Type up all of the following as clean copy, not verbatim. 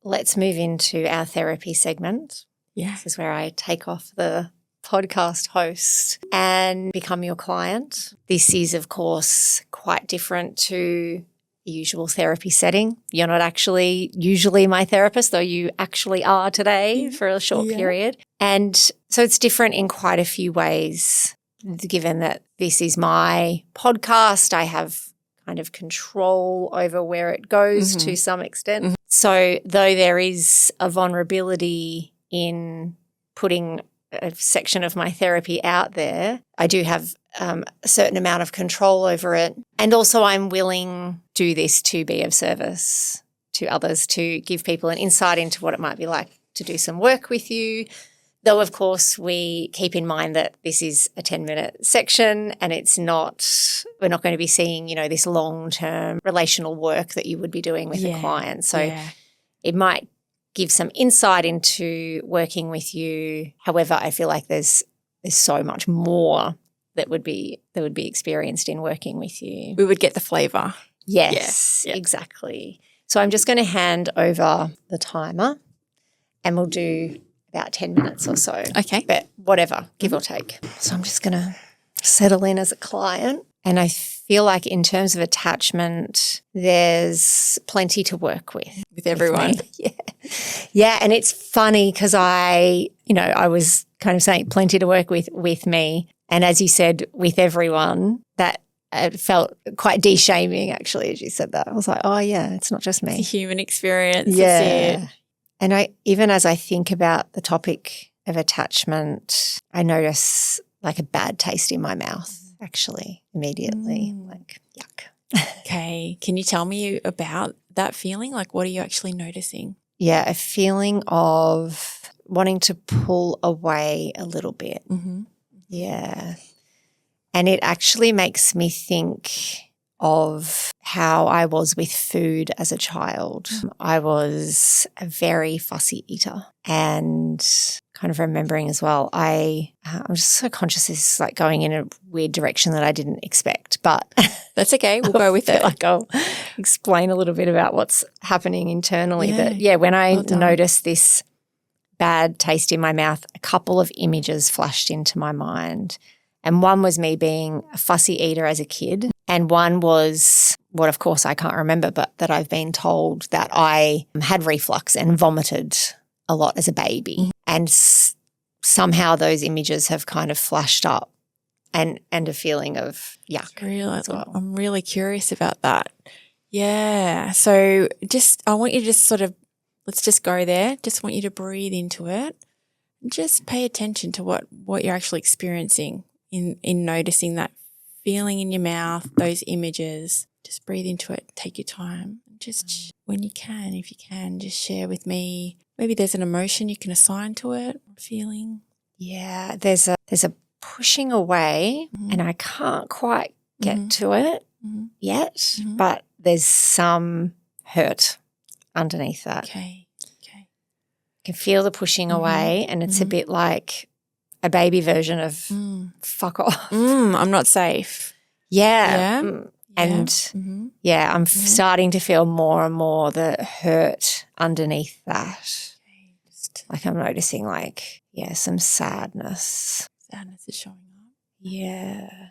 let's move into our therapy segment. Yeah. This is where I take off the podcast host and become your client. This is, of course, quite different to the usual therapy setting. You're not actually usually my therapist, though you actually are today for a short period. And so it's different in quite a few ways, given that this is my podcast. I have kind of control over where it goes to some extent. So though there is a vulnerability in putting a section of my therapy out there, I do have a certain amount of control over it. And also I'm willing to do this to be of service to others, to give people an insight into what it might be like to do some work with you. Though, of course, we keep in mind that this is a 10-minute section and we're not going to be seeing, this long-term relational work that you would be doing with a client. So it might give some insight into working with you. However, I feel like there's so much more that would be experienced in working with you. We would get the flavour. Yes, exactly. So I'm just going to hand over the timer and we'll do about 10 minutes or so. Okay. But whatever, give or take. So I'm just going to settle in as a client. And I feel like in terms of attachment, there's plenty to work with. With everyone. Yeah. And it's funny because I was kind of saying plenty to work with me. And as you said, with everyone, that it felt quite de-shaming actually as you said that. I was like, oh yeah, it's not just me. It's a human experience. Yeah. That's it. And even as I think about the topic of attachment, I notice like a bad taste in my mouth actually immediately, like yuck. Okay. Can you tell me about that feeling? Like what are you actually noticing? Yeah, a feeling of wanting to pull away a little bit. Yeah. And it actually makes me think of how I was with food as a child. I was a very fussy eater and kind of remembering as well, I'm just so conscious this is like going in a weird direction that I didn't expect, but that's okay. We'll go with it. Like I'll explain a little bit about what's happening internally. But yeah, when I noticed this bad taste in my mouth, a couple of images flashed into my mind. And one was me being a fussy eater as a kid. And one was what, of course, I can't remember, but that I've been told that I had reflux and vomited a lot as a baby. And somehow those images have kind of flashed up and a feeling of yuck. As well. I'm really curious about that. Yeah. So I want you to just let's just go there. Just want you to breathe into it. Just pay attention to what you're actually experiencing in noticing that feeling in your mouth, those images. Just breathe into it. Take your time. Just when you can, if you can, just share with me. Maybe there's an emotion you can assign to it, a feeling. Yeah, there's a pushing away and I can't quite get to it yet, but there's some hurt underneath that. Okay. I can feel the pushing away and it's a bit like a baby version of fuck off. I'm not safe. Yeah. And I'm starting to feel more and more the hurt underneath that. Like I'm noticing some sadness. Sadness is showing up. Yeah.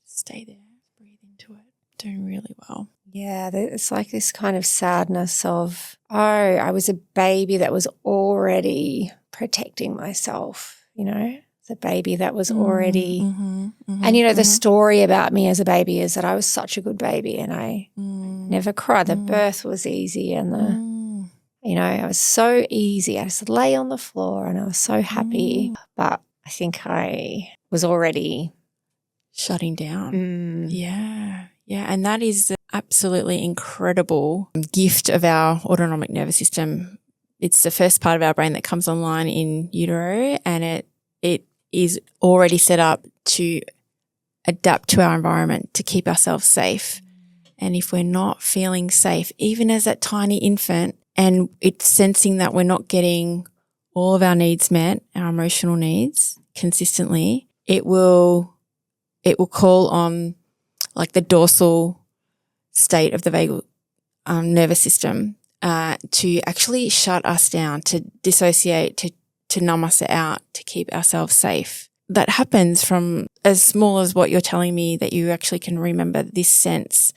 Stay there. Breathe into it. Doing really well. Yeah, it's like this kind of sadness of, I was a baby that was already protecting myself, the baby that was already and, the story about me as a baby is that I was such a good baby and I never cried. The birth was easy and I was so easy. I just lay on the floor and I was so happy. But I think I was already shutting down. Yeah. And that is the absolutely incredible gift of our autonomic nervous system. It's the first part of our brain that comes online in utero and it is already set up to adapt to our environment, to keep ourselves safe. And if we're not feeling safe, even as that tiny infant, and it's sensing that we're not getting all of our needs met, our emotional needs consistently, it will call on like the dorsal state of the vagal nervous system to actually shut us down, to dissociate, to numb us out, to keep ourselves safe. That happens from as small as what you're telling me, that you actually can remember this sense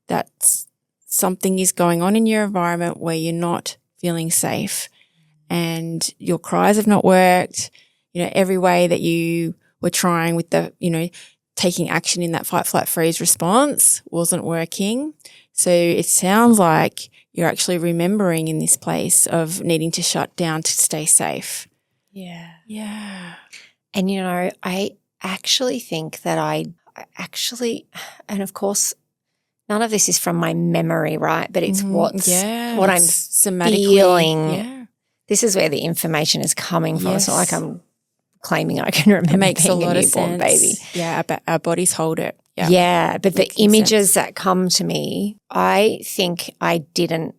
that something is going on in your environment where you're not feeling safe and your cries have not worked. Every way that you were trying with the, taking action in that fight, flight, freeze response wasn't working. So it sounds like you're actually remembering in this place of needing to shut down to stay safe. Yeah. Yeah. And, I actually think that and of course, none of this is from my memory, right? But it's what I'm somatically feeling. Yeah. This is where the information is coming from. Yes. It's not like I'm claiming I can remember it makes being a lot a of newborn sense. baby. Yeah, our bodies hold it. Yeah. Yeah, but the Making images sense. that come to me, I think I didn't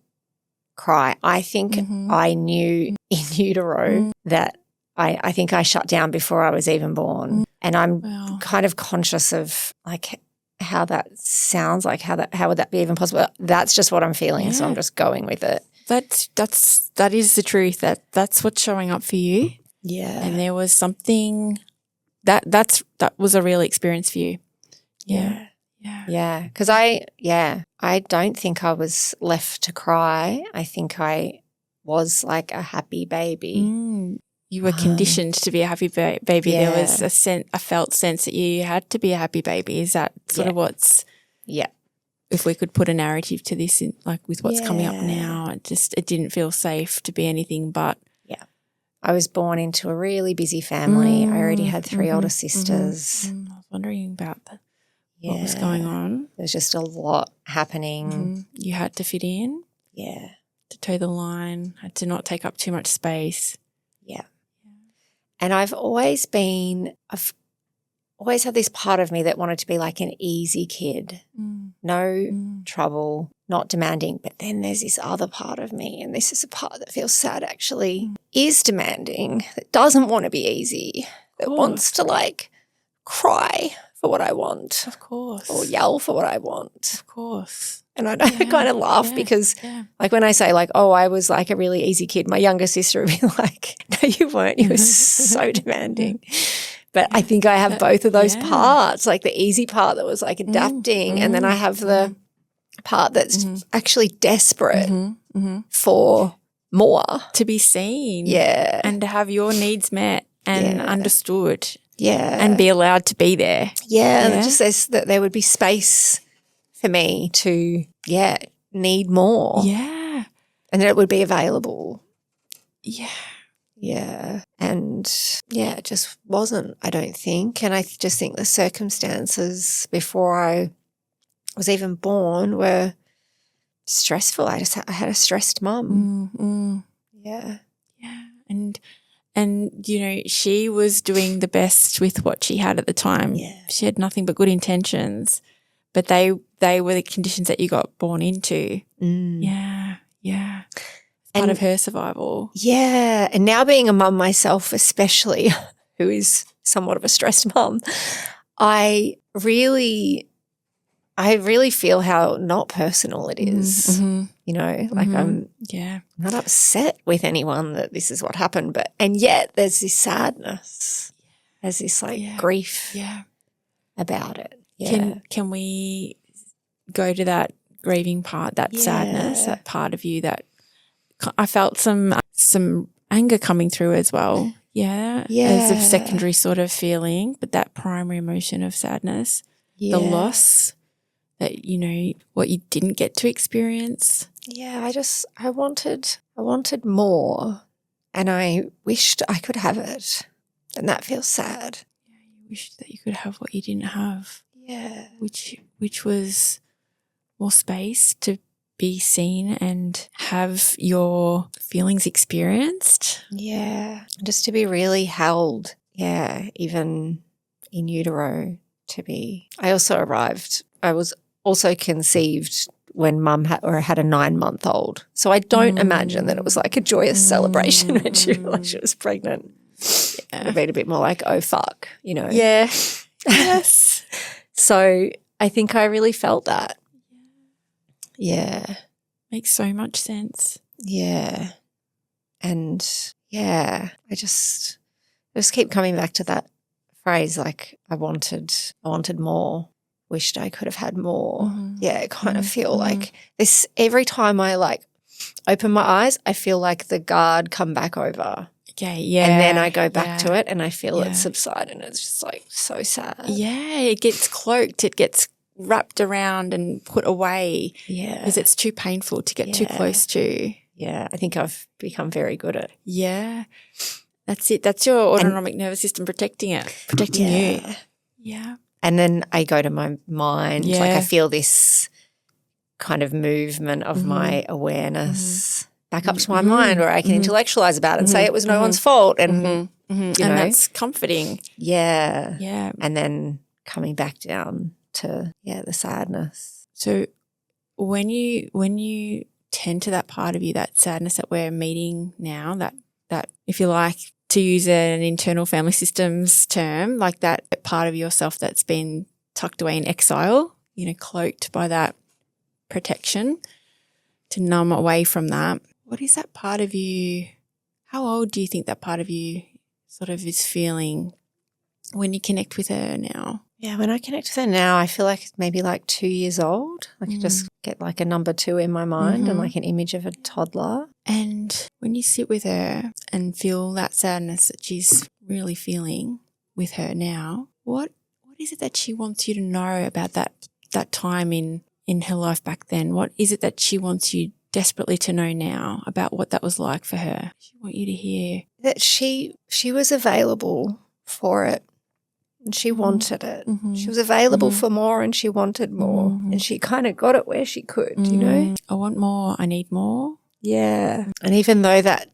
cry. I think I knew in utero that I think I shut down before I was even born. And I'm kind of conscious of like how that sounds, like how would that be even possible? That's just what I'm feeling, so I'm just going with it. That is the truth. That's what's showing up for you. Yeah. And there was something that was a real experience for you. Yeah. Yeah. Yeah. Because I don't think I was left to cry. I think I was like a happy baby. You were conditioned to be a happy baby. Yeah. There was a felt sense that you had to be a happy baby. Is that sort of what's – Yeah. If we could put a narrative to this, like with what's coming up now, it didn't feel safe to be anything but – I was born into a really busy family. I already had 3 older sisters. I was wondering about what was going on. There's just a lot happening. You had to fit in. Yeah. To toe the line, had to not take up too much space. Yeah. And I've always had this part of me that wanted to be like an easy kid. No trouble, not demanding. But then there's this other part of me, and this is a part that feels sad actually, is demanding, that doesn't want to be easy, that wants to like cry for what I want. Of course. Or yell for what I want. Of course. And I kind of laugh because like when I say like, oh, I was like a really easy kid, my younger sister would be like, no, you weren't. You were so demanding. But I think I have both of those parts, like the easy part that was like adapting and then I have the part that's actually desperate for more. To be seen. Yeah. And to have your needs met and understood. Yeah. And be allowed to be there. Yeah. And it just says that there would be space for me to, need more. Yeah. And that it would be available. Yeah. Yeah. And it just wasn't, I don't think. And I just think the circumstances before I was even born were stressful. I had a stressed mum. Yeah. Yeah. And she was doing the best with what she had at the time. Yeah. She had nothing but good intentions, but they were the conditions that you got born into. Yeah. Yeah. Part of her survival. Yeah. And now being a mum myself, especially, who is somewhat of a stressed mum, I really feel how not personal it is. Like I'm not upset with anyone that this is what happened, and yet there's this sadness. There's this like grief about it. Yeah. Can we go to that grieving part, that sadness, that part of you that I felt some anger coming through as well. Yeah. As a secondary sort of feeling, but that primary emotion of sadness, the loss that, what you didn't get to experience. Yeah, I wanted more and I wished I could have it. And that feels sad. Yeah, you wished that you could have what you didn't have. Yeah. Which was more space to be seen and have your feelings experienced. Yeah. Just to be really held. Yeah. Even in utero I was also conceived when mum had a 9-month-old. So I don't imagine that it was like a joyous celebration when she was pregnant. It would have been a bit more like, oh, fuck, Yeah. Yes. So I think I really felt that. Yeah. Makes so much sense. Yeah. And yeah, I just keep coming back to that phrase, like I wanted more, wished I could have had more. Yeah, I kind of feel like this every time I like open my eyes, I feel like the guard come back over. Okay, yeah. And then I go back to it and I feel it subside, and it's just like so sad. Yeah, it gets cloaked, it gets wrapped around and put away. Yeah. Because it's too painful to get too close to. Yeah, I think I've become very good at it. Yeah. That's it. That's your autonomic nervous system protecting you. Yeah. And then I go to my mind, like I feel this kind of movement of my awareness back up to my mind, where I can intellectualize about it and say it was no one's fault. And, you know, that's comforting. Yeah. Yeah. And then coming back down to, the sadness. So when you tend to that part of you, that sadness that we're meeting now, that if you like to use an internal family systems term, like that part of yourself that's been tucked away in exile, you know, cloaked by that protection, to numb away from that. What is that part of you? How old do you think that part of you sort of is feeling when you connect with her now? Yeah, when I connect with her now, I feel like maybe like 2 years old. I can just get like a number 2 in my mind and like an image of a toddler. And when you sit with her and feel that sadness that she's really feeling with her now, what is it that she wants you to know about that time in her life back then? What is it that she wants you desperately to know now about what that was like for her? She wants you to hear that she was available for it. And she wanted it. She was available for more, and she wanted more. And she kind of got it where she could, you know? I want more. I need more. Yeah. And even though that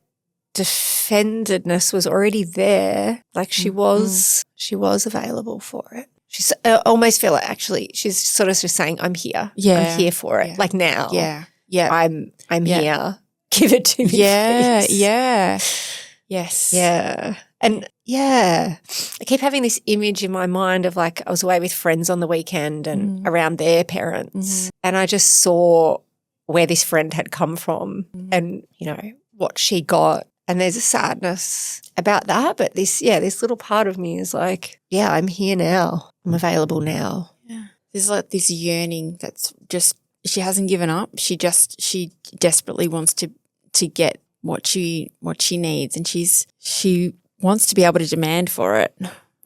defendedness was already there, like she was available for it. I almost feel like actually she's sort of just saying, I'm here. Yeah. I'm here for it. Like now. Yeah. Yeah. I'm here. Give it to me. Yeah. Please. Yeah. Yes. Yeah. And I keep having this image in my mind of like I was away with friends on the weekend and around their parents, and I just saw where this friend had come from and, you know, what she got. And there's a sadness about that. But this little part of me is like, I'm here now. I'm available now. Yeah. There's like this yearning that's just, she hasn't given up. She desperately wants to get what she needs, and she wants to be able to demand for it.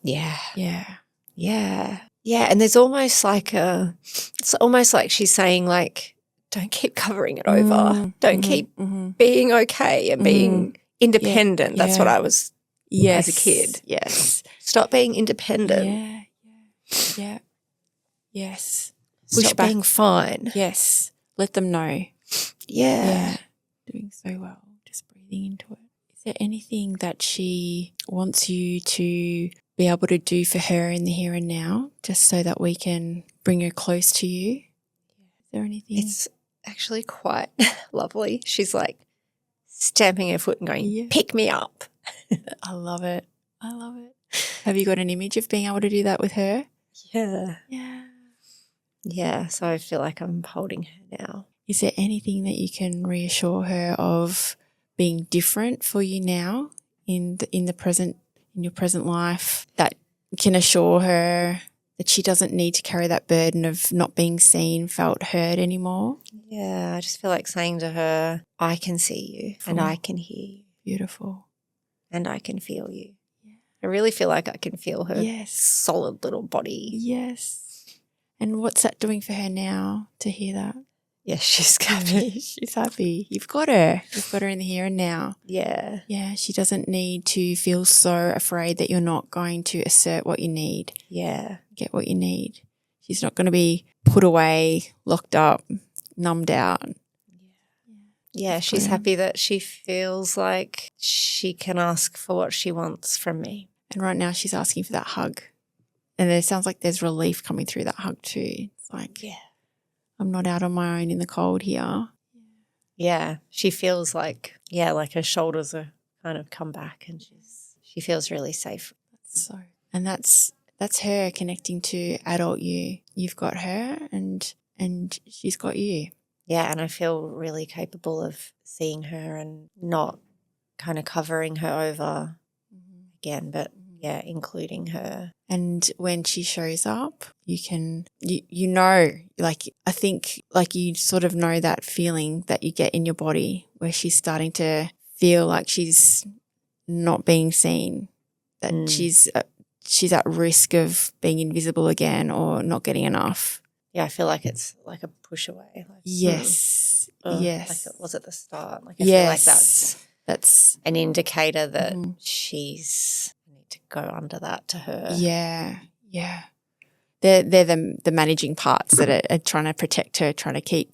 Yeah. Yeah. Yeah. Yeah. And there's almost like it's almost like she's saying like, don't keep covering it over. Don't keep being okay and being independent. That's what I was as a kid. Yes. Stop being independent. Yeah. Yeah. Yes. Stop being fine. Yes. Let them know. Yeah. Doing so well. Just breathing into it. Is there anything that she wants you to be able to do for her in the here and now, just so that we can bring her close to you? Is there anything? It's actually quite lovely. She's like stamping her foot and going, pick me up. I love it. Have you got an image of being able to do that with her? Yeah. Yeah. Yeah, so I feel like I'm holding her now. Is there anything that you can reassure her of being different for you now in your present life, that can assure her that she doesn't need to carry that burden of not being seen, felt, heard anymore? Yeah, I just feel like saying to her, I can see you and I can hear you. Beautiful. And I can feel you. Yeah. I really feel like I can feel her solid little body. Yes. And what's that doing for her now to hear that? Yes, she's happy. She's happy. You've got her. You've got her in the here and now. Yeah. Yeah, she doesn't need to feel so afraid that you're not going to assert what you need. Yeah. Get what you need. She's not going to be put away, locked up, numbed out. Yeah, she's happy that she feels like she can ask for what she wants from me. And right now she's asking for that hug. And it sounds like there's relief coming through that hug too. It's like, I'm not out on my own in the cold here. Yeah, she feels like, like her shoulders are kind of come back and she feels really safe. And that's her connecting to adult you. You've got her and she's got you. Yeah, and I feel really capable of seeing her and not kind of covering her over again, but yeah, including her. And when she shows up, you can, you know, like I think like you sort of know that feeling that you get in your body where she's starting to feel like she's not being seen, that she's at risk of being invisible again or not getting enough. Yeah, I feel like it's like a push away. Like, yes. Yes. Like it was at the start. Like I feel like that's an indicator that she's need to go under that to her. Yeah. Yeah. They're the managing parts that are trying to protect her, trying to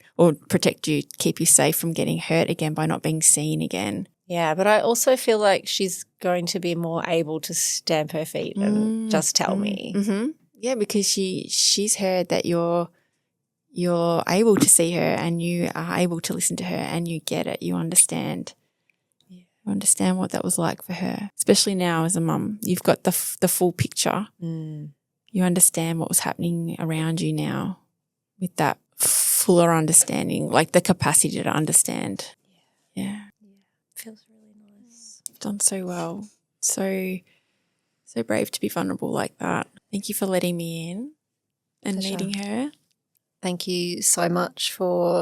protect you, keep you safe from getting hurt again by not being seen again. Yeah, but I also feel like she's going to be more able to stamp her feet and just tell me. Mm-hmm. Yeah, because she's heard that you're able to see her and you are able to listen to her and you get it. You understand. Yeah. You understand what that was like for her, especially now as a mum. You've got the full picture. You understand what was happening around you now with that fuller understanding, like the capacity to understand. Yeah. Feels really nice. You've done so well. So brave to be vulnerable like that. Thank you for letting me in and meeting her. Thank you so much for